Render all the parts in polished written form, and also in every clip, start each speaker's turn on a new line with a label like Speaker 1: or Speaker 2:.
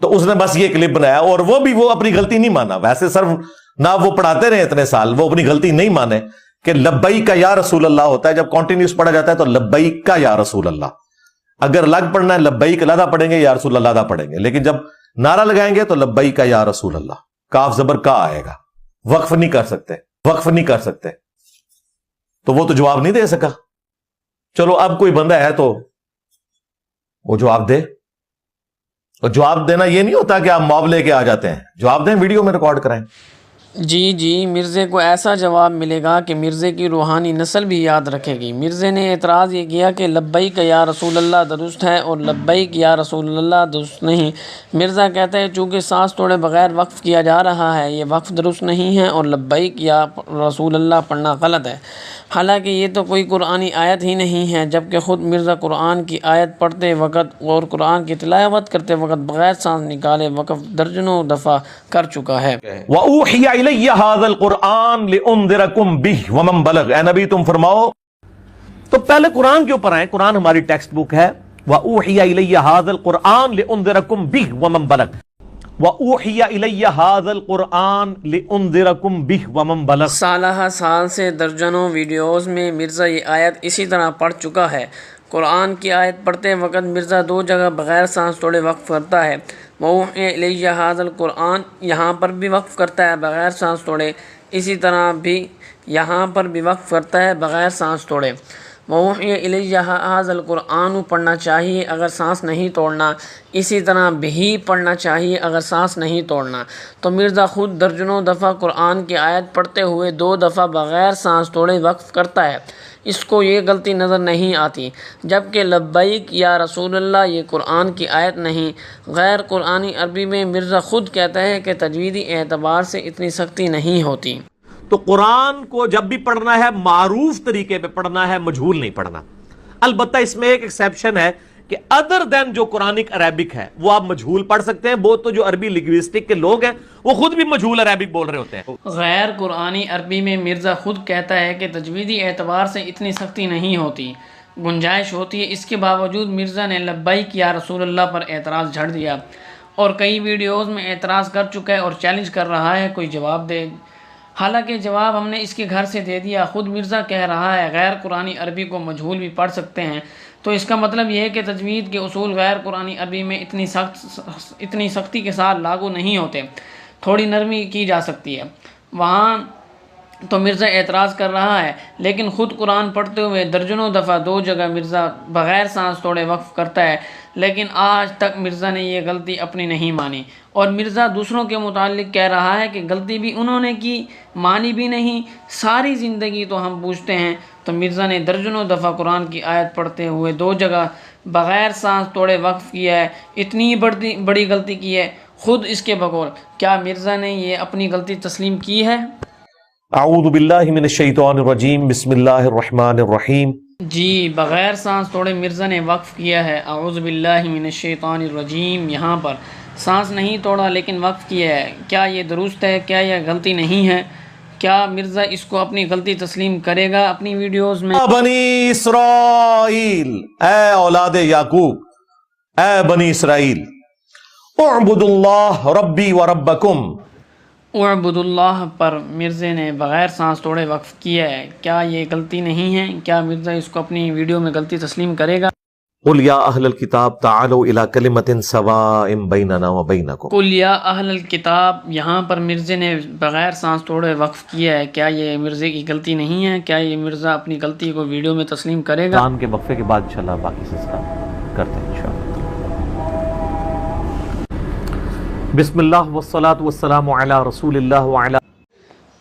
Speaker 1: تو اس نے بس یہ کلپ بنایا، اور وہ بھی وہ اپنی غلطی نہیں مانا. ویسے صرف نہ وہ پڑھاتے رہے اتنے سال، وہ اپنی غلطی نہیں مانے کہ لبیک کا یا رسول اللہ ہوتا ہے. جب کنٹینیوس پڑھا جاتا ہے تو لبیک کا یا رسول اللہ. اگر الگ پڑھنا ہے لبیک علیحدہ پڑھیں گے، یا رسول اللہ علیحدہ پڑھیں گے. لیکن جب نعرہ لگائیں گے تو لبیک کا یا رسول اللہ، کاف زبر کا آئے گا. وقف نہیں کر سکتے، وقف نہیں کر سکتے. تو وہ تو جواب نہیں دے سکا. چلو اب کوئی بندہ ہے تو وہ جواب دے. اور جواب دینا یہ نہیں ہوتا کہ آپ موب لے کے آ جاتے ہیں. جواب دیں، ویڈیو میں ریکارڈ کرائیں.
Speaker 2: جی مرزے کو ایسا جواب ملے گا کہ مرزے کی روحانی نسل بھی یاد رکھے گی. مرزے نے اعتراض یہ کیا کہ لبیک یا رسول اللہ درست ہے اور لبیک یا رسول اللہ درست نہیں. مرزا کہتا ہے چونکہ سانس توڑے بغیر وقف کیا جا رہا ہے، یہ وقف درست نہیں ہے اور لبیک یا رسول اللہ پڑھنا غلط ہے. حالانکہ یہ تو کوئی قرآنی آیت ہی نہیں ہے، جبکہ خود مرزا قرآن کی آیت پڑھتے وقت اور قرآن کی تلاوت کرتے وقت بغیر سانس نکالے وقف درجنوں دفعہ کر چکا ہے.
Speaker 1: وَأُوحِيَ إِلَيَّ هَذَا الْقُرْآنُ لِأُنذِرَكُم بِهِ وَمَن بَلَغَ. اے نبی تم فرماؤ، تو پہلے قرآن کے اوپر آئیں. قرآن ہماری ٹیکسٹ بک ہے. وَأُوحِيَ إِلَيَّ هَذَا الْقُرْآنُ لِأُنذِرَكُم بِهِ وَمَن بَلَغَ. وَأُوحِيَ إِلَيَّ هَذَا الْقُرْآنُ لِأُنذِرَكُم بِهِ وَمَن بَلَغَ.
Speaker 2: سالہ سال سے درجنوں ویڈیوز میں مرزا یہ آیت اسی طرح پڑھ چکا ہے. قرآن کی آیت پڑھتے وقت مرزا 2 جگہ بغیر سانس توڑے وقف کرتا ہے. وَأُوحِيَ إِلَيَّ هَذَا الْقُرْآنُ یہاں پر بھی وقف کرتا ہے بغیر سانس توڑے، اسی طرح بھی یہاں پر بھی وقف کرتا ہے بغیر سانس توڑے. وَأُوحِيَ إِلَيَّ هَذَا الْقُرْآنُ پڑھنا چاہیے اگر سانس نہیں توڑنا، اسی طرح بھی پڑھنا چاہیے اگر سانس نہیں توڑنا. تو مرزا خود درجنوں دفعہ قرآن کی آیت پڑھتے ہوئے 2 دفعہ بغیر سانس توڑے وقف کرتا ہے. اس کو یہ غلطی نظر نہیں آتی، جبکہ لبیک یا رسول اللہ یہ قرآن کی آیت نہیں. غیر قرآنی عربی میں مرزا خود کہتا ہے کہ تجویدی اعتبار سے اتنی سختی نہیں ہوتی.
Speaker 1: تو قرآن کو جب بھی پڑھنا ہے معروف طریقے پہ پڑھنا ہے، مجہول نہیں پڑھنا. البتہ اس میں ایک ایکسیپشن ہے کہ ادر دین جو قرآنک عربک ہے وہ آپ مجہول پڑھ سکتے ہیں. وہ تو جو عربی لنگوسٹک کے لوگ ہیں وہ خود بھی مجہول عربک بول رہے ہوتے ہیں.
Speaker 2: غیر قرآنی عربی میں مرزا خود کہتا ہے کہ تجویدی اعتبار سے اتنی سختی نہیں ہوتی، گنجائش ہوتی ہے. اس کے باوجود مرزا نے لبیک یا رسول اللہ پر اعتراض جھڑ دیا اور کئی ویڈیوز میں اعتراض کر چکا ہے اور چیلنج کر رہا ہے کوئی جواب دے. حالانکہ جواب ہم نے اس کے گھر سے دے دیا. خود مرزا کہہ رہا ہے غیر قرآنی عربی کو مجہول بھی پڑھ سکتے ہیں. تو اس کا مطلب یہ ہے کہ تجوید کے اصول غیر قرآنی عربی میں اتنی سختی کے ساتھ لاگو نہیں ہوتے، تھوڑی نرمی کی جا سکتی ہے. وہاں تو مرزا اعتراض کر رہا ہے، لیکن خود قرآن پڑھتے ہوئے درجنوں دفعہ 2 جگہ مرزا بغیر سانس توڑے وقف کرتا ہے. لیکن آج تک مرزا نے یہ غلطی اپنی نہیں مانی، اور مرزا دوسروں کے متعلق کہہ رہا ہے کہ غلطی بھی انہوں نے کی، مانی بھی نہیں. ساری زندگی تو ہم پوچھتے ہیں. تو مرزا نے درجنوں دفعہ قرآن کی آیت پڑھتے ہوئے 2 جگہ بغیر سانس توڑے وقف کیا ہے. اتنی بڑی غلطی کی ہے خود اس کے بقول. کیا مرزا نے یہ اپنی غلطی تسلیم کی ہے؟
Speaker 1: اعوذ باللہ من الشیطان الرجیم، بسم اللہ الرحمن الرحیم.
Speaker 2: جی بغیر سانس توڑے مرزا نے وقف کیا ہے. اعوذ باللہ من الشیطان الرجیم. یہاں پر سانس نہیں توڑا لیکن وقف کیا ہے. کیا یہ درست ہے؟ کیا یہ غلطی نہیں ہے؟ کیا مرزا اس کو اپنی غلطی تسلیم کرے گا اپنی ویڈیوز میں؟
Speaker 1: بنی اسرائیل، اے اولاد یعقوب، اے بنی اسرائیل، اعبدوا اللہ ربی و ربکم.
Speaker 2: اعبد اللہ پر مرزے نے بغیر سانس توڑے وقف کیا ہے. کیا یہ غلطی نہیں ہے؟ کیا مرزا اس کو اپنی ویڈیو میں غلطی تسلیم کرے گا؟
Speaker 1: قل یا اہل الکتاب تعالوا الی کلمۃ سواء بیننا و بینکم.
Speaker 2: قل یا اہل الکتاب، یہاں پر مرزے نے بغیر سانس توڑے وقف کیا ہے. کیا یہ مرزے کی غلطی نہیں ہے؟ کیا یہ مرزا اپنی غلطی کو ویڈیو میں تسلیم کرے گا؟
Speaker 1: کے وقفے کے بعد انشاءاللہ باقی سلسلہ کرتے ہیں انشاءاللہ. بسم اللہ والصلاة والسلام علی رسول اللہ وعلی.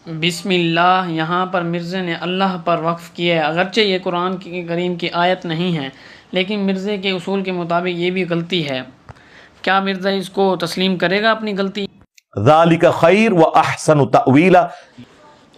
Speaker 2: بسم اللہ، یہاں پر مرزے نے اللہ پر وقف کیا ہے. اگرچہ یہ قرآن کریم کی آیت نہیں ہے، لیکن مرزے کے اصول کے مطابق یہ بھی غلطی ہے. کیا مرزا اس کو تسلیم کرے گا اپنی غلطی؟
Speaker 1: ذالک خیر و احسن تأویلا.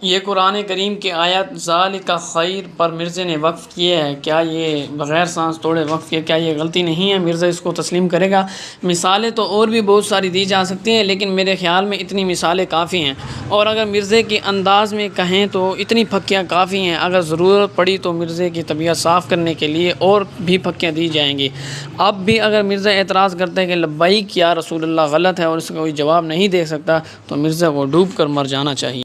Speaker 2: یہ قرآن کریم کے آیات ذالک خیر پر مرزا نے وقف کیے ہے، کیا یہ بغیر سانس توڑے وقف کیا، کیا یہ غلطی نہیں ہے؟ مرزا اس کو تسلیم کرے گا؟ مثالیں تو اور بھی بہت ساری دی جا سکتی ہیں، لیکن میرے خیال میں اتنی مثالیں کافی ہیں، اور اگر مرزا کے انداز میں کہیں تو اتنی پھکیاں کافی ہیں۔ اگر ضرورت پڑی تو مرزا کی طبیعت صاف کرنے کے لیے اور بھی پھکیاں دی جائیں گی۔ اب بھی اگر مرزا اعتراض کرتے ہیں کہ لبیک یا رسول اللہ غلط ہے اور اس کا کوئی جواب نہیں دے سکتا، تو مرزا کو ڈوب کر مر جانا چاہیے۔